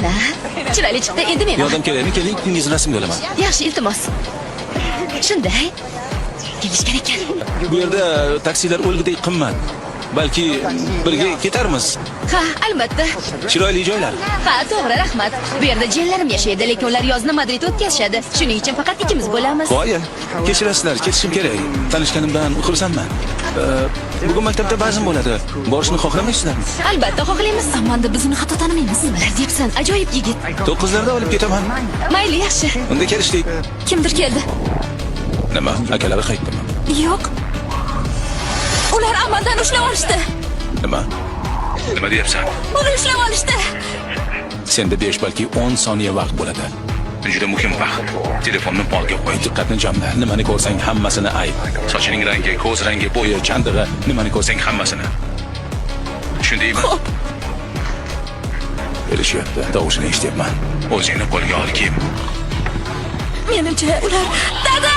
Ana, chiroyli chiqdi, endi men. Yordam kerakmi? Keling, ikkingizni rasmga olaman. Yaxshi, iltimos. Shunday. Kelishgan ekan. Bu yerda taksilar o'lgudek qimmat. Balki birga ketarmiz. Ha, albatta. Chiroyli joylar. Ha, to'g'ri, rahmat. Bu yerda jiyanlarim yashaydi, lekin ular yozni Madridda o'tkazishadi. Shuning uchun faqat ikkimiz bo'lamiz. Qo'ya. Kechirasizlar, ketishim kerak. Tanishganimdan xursandman. Bugun maktabda bazm bo'ladi. Borishni xohlamaysizlarmi? Albatta xohlaymiz. Amanda biz uni hatto tanimaymiz. Nimalar deyapsan? Ajoyib yigit. To'qqizlarda olib ketaman. Mayli, yaxshi. Unda kelishdik. Kimdir keldi. Nima? Akalari qaytdimi? Yo'q. Ular Amandani ushlab olishdi. Nima? Nima deyapsan? Uni ushlab olishdi. Senda 5 balki 10 soniya vaqt bo'ladi. Juda muhim vaqt. Telefonni polga qo'y, diqqatni jamla. Nimani ko'rsang hammasini ayt. Sochining rangi, ko'z rangi, bo'yi, chandig'i, nimani ko'rsang hammasini. Tushundingmi? Kelishyapti. Tovushini eshityapman. O'zingni qo'lga ol, kim? Menimcha ular... Dada!